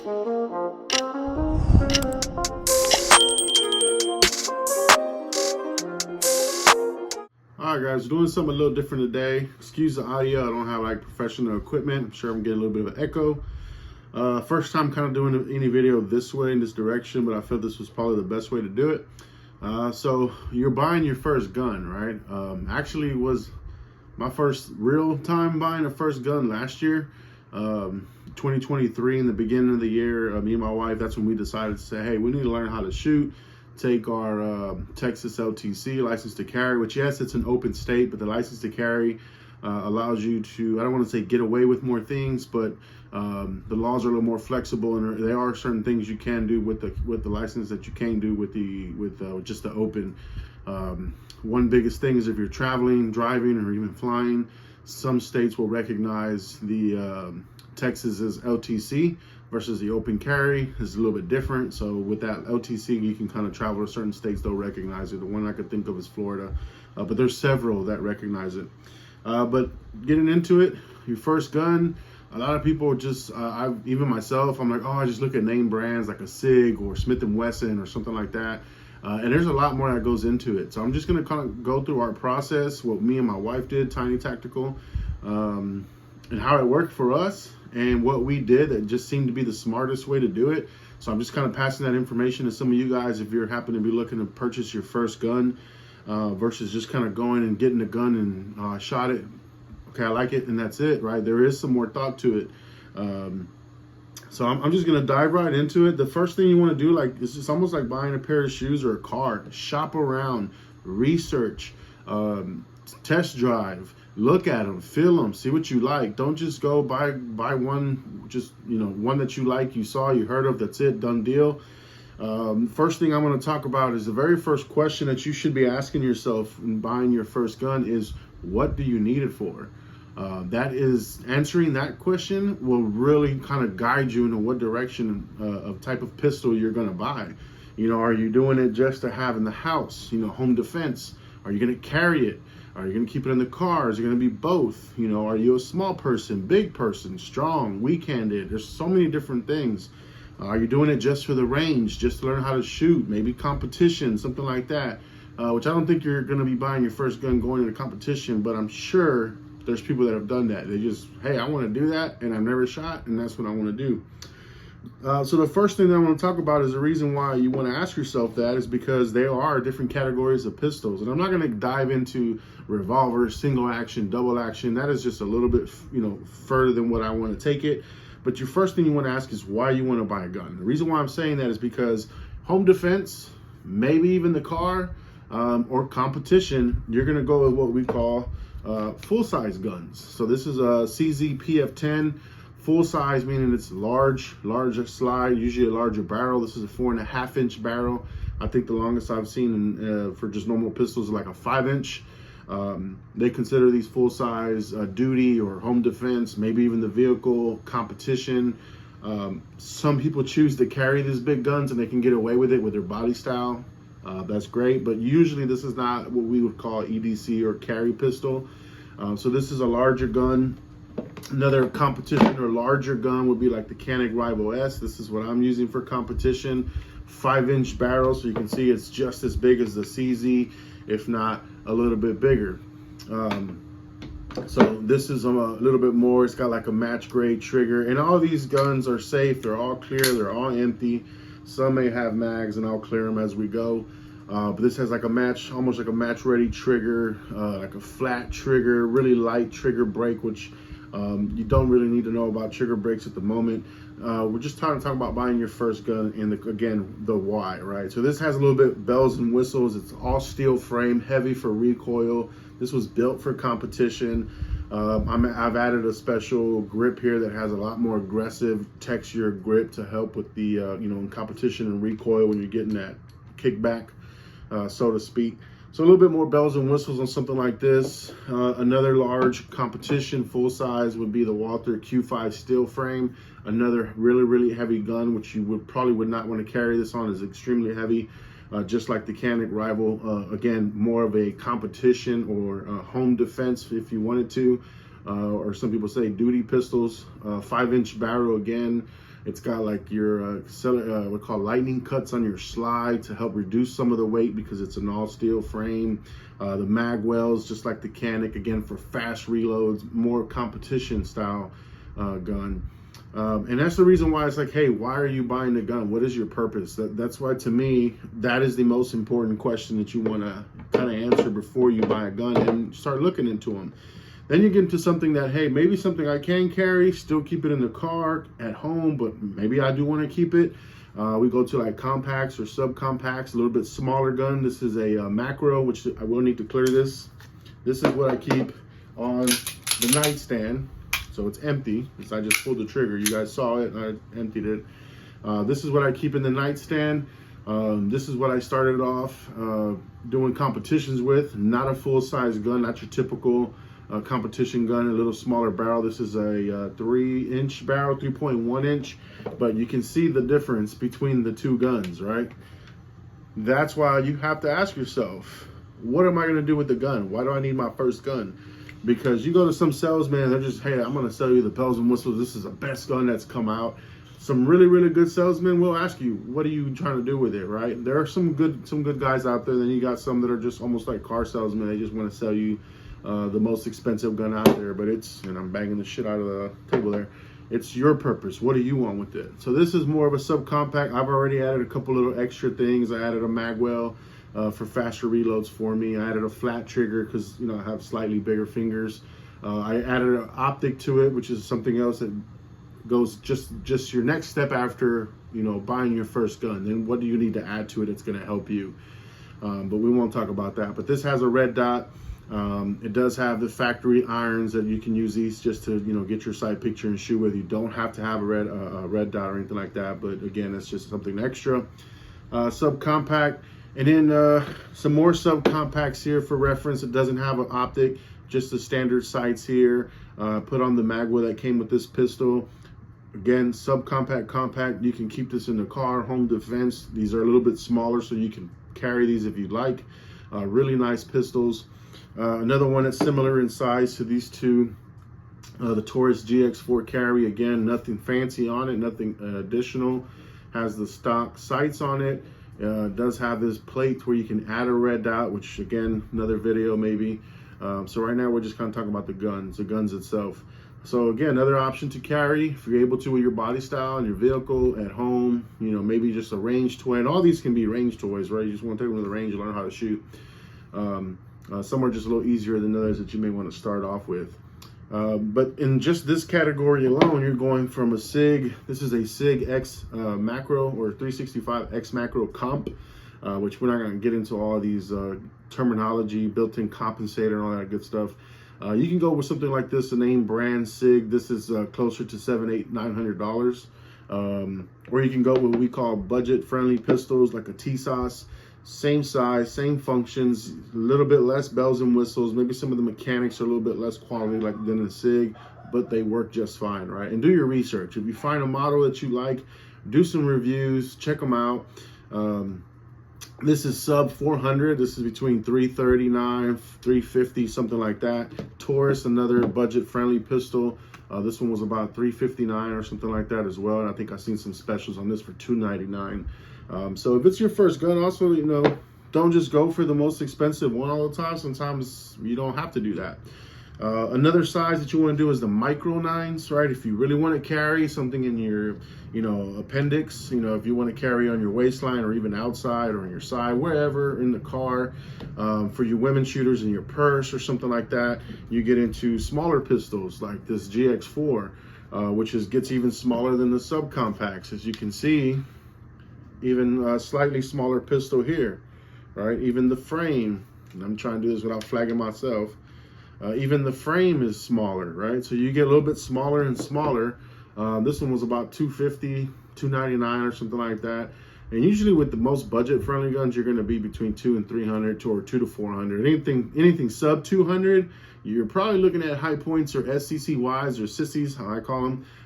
All right, guys, doing something a little different today. Excuse the audio. I don't have like professional equipment. I'm sure I'm getting a little bit of an echo. First time kind of doing any video this way, in this direction, but I felt this was probably the best way to do it. So you're buying your first gun, right? Actually was my first real time buying a first gun last year. 2023, in the beginning of the year, me and my wife, that's when we decided to say, hey, we need to learn how to shoot. Take our Texas LTC, license to carry, which, yes, it's an open state, but the license to carry allows you to, I don't want to say get away with more things, but the laws are a little more flexible, and there are certain things you can do with the license that you can't do with just the open. One biggest thing is if you're traveling, driving, or even flying, some states will recognize the Texas's LTC versus the open carry is a little bit different. So with that LTC, you can kind of travel to certain states, they'll recognize it. The one I could think of is Florida, but there's several that recognize it. But getting into it, your first gun, a lot of people just, even myself, I'm like, oh, I just look at name brands like a SIG or Smith & Wesson or something like that. And there's a lot more that goes into it. So I'm just gonna kind of go through our process, what me and my wife did, Tiny Tactical, and how it worked for us, and what we did that just seemed to be the smartest way to do it. So I'm just kind of passing that information to some of you guys if you're happen to be looking to purchase your first gun, versus just kind of going and getting a gun and shot it. Okay, I like it, and that's it, right? There is some more thought to it. So I'm just gonna dive right into it. The first thing you want to do, like, it's just almost like buying a pair of shoes or a car. Shop around, research, test drive, look at them, feel them, see what you like. Don't just go buy one, just one that you like, you saw, you heard of, that's it, done deal. First thing I'm going to talk about is the very first question that you should be asking yourself in buying your first gun is, what do you need it for? That is, answering that question will really kind of guide you into what direction of type of pistol you're going to buy. Are you doing it just to have in the house, home defense? Are you going to carry it? Are you going to keep it in the car? Is it going to be both? Are you a small person, big person, strong, weak-handed? There's so many different things. Are you doing it just for the range, just to learn how to shoot, maybe competition, something like that? Which I don't think you're going to be buying your first gun going into competition, but I'm sure there's people that have done that. They just, hey, I want to do that, and I've never shot, and that's what I want to do. So the first thing that I want to talk about is the reason why you want to ask yourself that is because there are different categories of pistols. And I'm not going to dive into revolver, single action, double action. That is just a little bit, further than what I want to take it. But your first thing you want to ask is why you want to buy a gun. The reason why I'm saying that is because home defense, maybe even the car, or competition, you're going to go with what we call full-size guns. So this is a CZ PF10. Full size, meaning it's larger slide, usually a larger barrel. This is a 4.5-inch barrel. I think the longest I've seen for just normal pistols is like a 5-inch. They consider these full size duty or home defense, maybe even the vehicle competition. Some people choose to carry these big guns and they can get away with it with their body style. That's great, but usually this is not what we would call EDC or carry pistol. So this is a larger gun. Another competition or larger gun would be like the Canik Rival S. This is what I'm using for competition. 5-inch barrel, so you can see it's just as big as the CZ, if not a little bit bigger. So this is a little bit more. It's got like a match grade trigger, and all these guns are safe. They're all clear. They're all empty. Some may have mags, and I'll clear them as we go. But this has like a match, almost like a match ready trigger, like a flat trigger, really light trigger brake, which you don't really need to know about trigger brakes at the moment. We're just trying to talk about buying your first gun and again, the why, right? So this has a little bit bells and whistles. It's all steel frame, heavy for recoil. This was built for competition. I've added a special grip here that has a lot more aggressive texture grip to help with the, in competition and recoil when you're getting that kickback, so to speak. So a little bit more bells and whistles on something like this. Another large competition full size would be the Walther Q5 steel frame. Another really heavy gun, which you probably would not want to carry this on, is extremely heavy. Just like the Canik Rival, again, more of a competition or home defense if you wanted to, or some people say duty pistols. 5-inch barrel again. It's got like your what we call lightning cuts on your slide to help reduce some of the weight because it's an all steel frame. The mag wells, just like the Canik, again for fast reloads, more competition style gun. And that's the reason why it's like, hey, why are you buying the gun? What is your purpose? That's why, to me, that is the most important question that you want to kind of answer before you buy a gun and start looking into them. Then you get into something that, hey, maybe something I can carry, still keep it in the car at home, but maybe I do want to keep it. We go to like compacts or subcompacts, a little bit smaller gun. This is a macro, which I will need to clear this. This is what I keep on the nightstand. So it's empty, because I just pulled the trigger. You guys saw it, and I emptied it. This is what I keep in the nightstand. This is what I started off doing competitions with. Not a full-size gun, not your typical competition gun, a little smaller barrel. This is a 3-inch barrel, 3.1 inch, but you can see the difference between the two guns, right? That's why you have to ask yourself, what am I going to do with the gun? Why do I need my first gun? Because you go to some salesman, they're just, hey, I'm going to sell you the bells and whistles. This is the best gun that's come out. Some really, really good salesmen will ask you, what are you trying to do with it, right? There are some good guys out there. Then you got some that are just almost like car salesmen. They just want to sell you the most expensive gun out there. But it's, and I'm banging the shit out of the table there. It's your purpose. What do you want with it? So this is more of a subcompact. I've already added a couple little extra things. I added a magwell for faster reloads for me. I added a flat trigger because, you know, I have slightly bigger fingers. I added an optic to it, which is something else that goes just your next step after, you know, buying your first gun. Then what do you need to add to it that's going to help you? But we won't talk about that. But this has a red dot. It does have the factory irons that you can use these just to, you know, get your side picture and shoot with. You don't have to have a red dot or anything like that. But again, that's just something extra. Subcompact. And then some more subcompacts here for reference. It doesn't have an optic, just the standard sights here. Put on the magwell that came with this pistol. Again, subcompact, compact. You can keep this in the car, home defense. These are a little bit smaller, so you can carry these if you'd like. Really nice pistols. Another one that's similar in size to these two, the Taurus GX4 carry. Again, nothing fancy on it, nothing additional. Has the stock sights on it. Does have this plate where you can add a red dot, which again, another video maybe. So right now we're just kind of talking about the guns itself. So again, another option to carry if you're able to with your body style and your vehicle at home. You know, maybe just a range toy. And all these can be range toys, right? You just want to take them to the range and learn how to shoot. Some are just a little easier than others that you may want to start off with. But in just this category alone, you're going from a SIG. This is a SIG X macro or 365 X macro comp, which we're not going to get into all these terminology, built-in compensator and all that good stuff. You can go with something like this, a name brand SIG. This is closer to $700, $800, $900. Or you can go with what we call budget-friendly pistols, like a TSOS. Same size, same functions, a little bit less bells and whistles. Maybe some of the mechanics are a little bit less quality than a SIG, but they work just fine, right? And do your research. If you find a model that you like, do some reviews, check them out. This is sub 400. This is between 339, 350, something like that. Taurus, another budget-friendly pistol. This one was about 359 or something like that as well. And I think I've seen some specials on this for 299. So if it's your first gun, also, you know, don't just go for the most expensive one all the time. Sometimes you don't have to do that. Another size that you want to do is the micro 9s, right? If you really want to carry something in your, you know, appendix, you know, if you want to carry on your waistline or even outside or on your side, wherever in the car, for your women shooters in your purse or something like that, you get into smaller pistols like this GX4, which gets even smaller than the subcompacts. As you can see, even a slightly smaller pistol here, right? Even the frame, and I'm trying to do this without flagging myself, even the frame is smaller, right? So you get a little bit smaller and smaller. This one was about $250, $299 or something like that. And usually with the most budget-friendly guns, you're going to be between $200 and $300 or $200 to $400. Anything sub 200, you're probably looking at High Points or SCCYs or sissies, how I call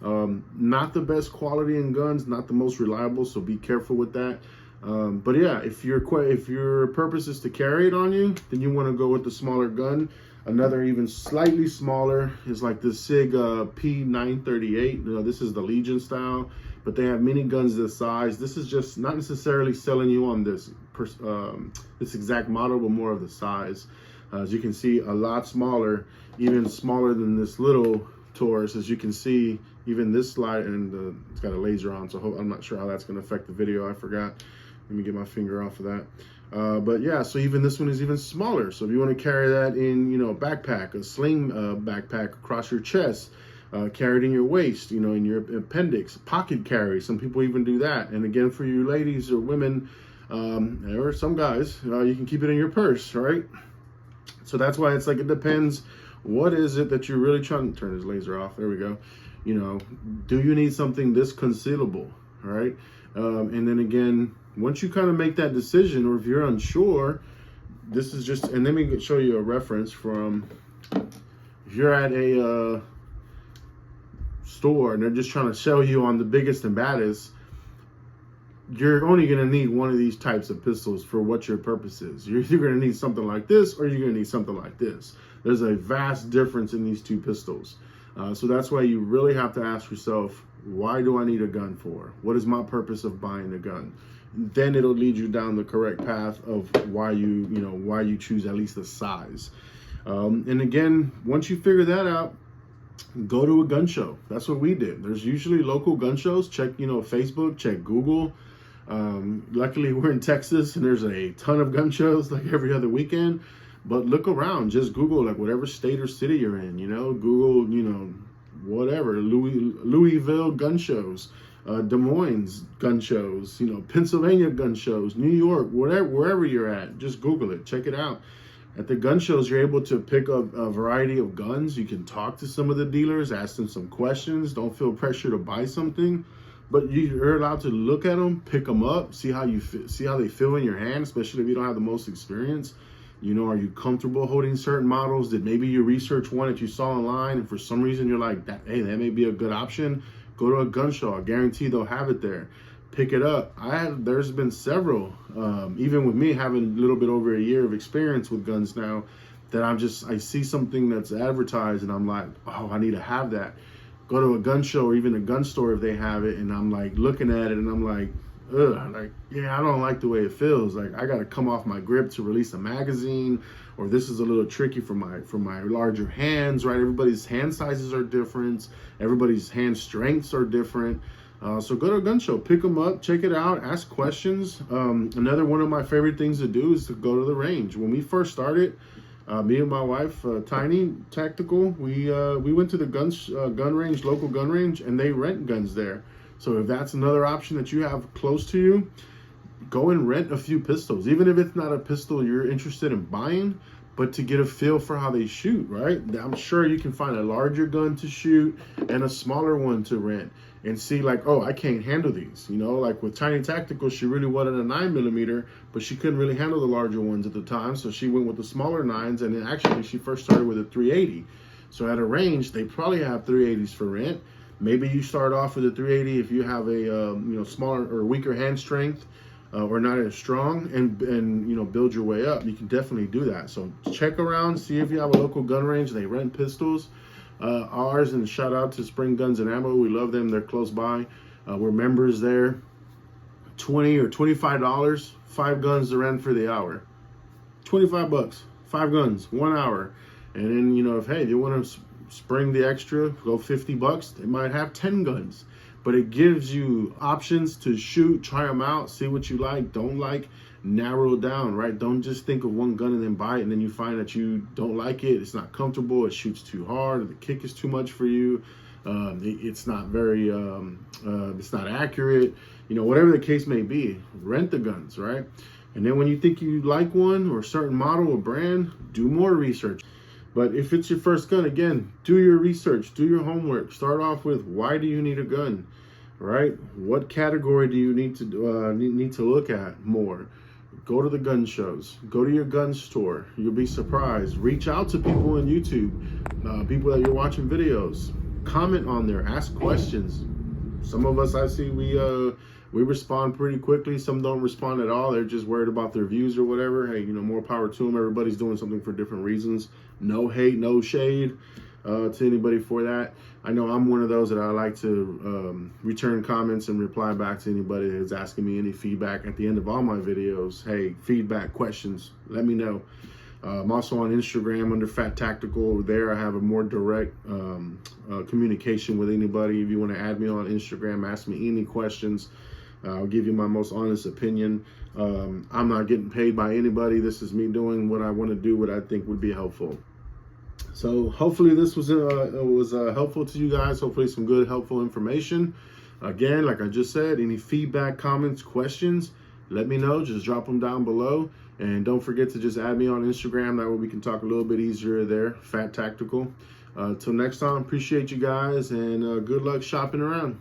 them. Not the best quality in guns, not the most reliable, so be careful with that. But yeah, if your purpose is to carry it on you, then you want to go with the smaller gun. Another even slightly smaller is like the SIG P938. This is the Legion style, but they have mini guns this size. This is just not necessarily selling you on this exact model, but more of the size. As you can see, a lot smaller, even smaller than this little Taurus. As you can see, even this slide, and it's got a laser on, so I'm not sure how that's going to affect the video. I forgot. Let me get my finger off of that. But yeah, so even this one is even smaller. So if you want to carry that in, a backpack, a sling backpack across your chest, carry it in your waist, in your appendix, pocket carry. Some people even do that. And again, for you ladies or women, or some guys, you can keep it in your purse, right? So that's why it's like, it depends. What is it that you're really trying to turn this laser off? There we go. Do you need something this concealable? All right. And then again, once you kind of make that decision, or if you're unsure, this is just, and let me show you a reference from, if you're at a store and they're just trying to sell you on the biggest and baddest, you're only going to need one of these types of pistols for what your purpose is. You're either going to need something like this, or you're going to need something like this. There's a vast difference in these two pistols. So that's why you really have to ask yourself, why do I need a gun for? What is my purpose of buying a gun? Then it'll lead you down the correct path of why you choose at least the size. And again, once you figure that out, go to a gun show. That's what we did. There's usually local gun shows. Check, Facebook, check Google. Luckily we're in Texas and there's a ton of gun shows like every other weekend, but look around, just Google like whatever state or city you're in, Google, whatever, Louisville gun shows, Des Moines gun shows, Pennsylvania gun shows, New York, wherever you're at, just Google it, check it out. At the gun shows, you're able to pick up a variety of guns. You can talk to some of the dealers, ask them some questions. Don't feel pressure to buy something, but you're allowed to look at them, pick them up, see how they feel in your hand, especially if you don't have the most experience. Are you comfortable holding certain models? Did maybe you research one that you saw online and for some reason you're like, hey, that may be a good option? Go to a gun show. I guarantee they'll have it there. Pick it up. There's been several, even with me having a little bit over a year of experience with guns now, that I see something that's advertised and I'm like, oh, I need to have that. Go to a gun show or even a gun store if they have it, and I'm like looking at it and I'm like, ugh, like, yeah, I don't like the way it feels. Like I got to come off my grip to release a magazine, or this is a little tricky for my larger hands, right? Everybody's hand sizes are different. Everybody's hand strengths are different. So go to a gun show, pick them up, check it out, ask questions. Another one of my favorite things to do is to go to the range. When we first started, me and my wife, Tiny Tactical, we went to the gun range, local gun range, and they rent guns there. So if that's another option that you have close to you, go and rent a few pistols, even if it's not a pistol you're interested in buying, but to get a feel for how they shoot, right? I'm sure you can find a larger gun to shoot and a smaller one to rent and see like, oh, I can't handle these. Like with Tiny Tactical, she really wanted a 9mm, but she couldn't really handle the larger ones at the time. So she went with the smaller 9s, and then actually she first started with a 380. So at a range, they probably have 380s for rent. Maybe you start off with a 380 if you have a smaller or weaker hand strength, or not as strong, and build your way up. You can definitely do that. So check around, see if you have a local gun range. They rent pistols. Ours, and shout out to Spring Guns and Ammo. We love them. They're close by. We're members there. $20 or $25, 5 guns to rent for the hour. $25, 5 guns, 1 hour. And then if you want to spring the extra, go $50. They might have 10 guns, but it gives you options to shoot, try them out, see what you like, don't like, narrow it down, right? Don't just think of one gun and then buy it, and then you find that you don't like it, it's not comfortable, it shoots too hard, the kick is too much for you, it's not very, it's not accurate, whatever the case may be. Rent the guns, right? And then when you think you like one or a certain model or brand, do more research. But if it's your first gun, again, do your research, do your homework. Start off with, why do you need a gun, right? What category do you need to look at more? Go to the gun shows. Go to your gun store. You'll be surprised. Reach out to people on YouTube, people that you're watching videos. Comment on there. Ask questions. Some of us I see we respond pretty quickly. Some don't respond at all. They're just worried about their views or whatever. Hey, more power to them. Everybody's doing something for different reasons. No hate, no shade to anybody for that. I know I'm one of those that I like to return comments and reply back to anybody that's asking me any feedback at the end of all my videos. Hey, feedback, questions, let me know. I'm also on Instagram under Fat Tactical. There I have a more direct communication with anybody. If you want to add me on Instagram, ask me any questions. I'll give you my most honest opinion. I'm not getting paid by anybody. This is me doing what I want to do, what I think would be helpful. So hopefully this was helpful to you guys. Hopefully some good, helpful information. Again, like I just said, any feedback, comments, questions, let me know. Just drop them down below. And don't forget to just add me on Instagram. That way we can talk a little bit easier there. Fat Tactical. Till next time, appreciate you guys, and good luck shopping around.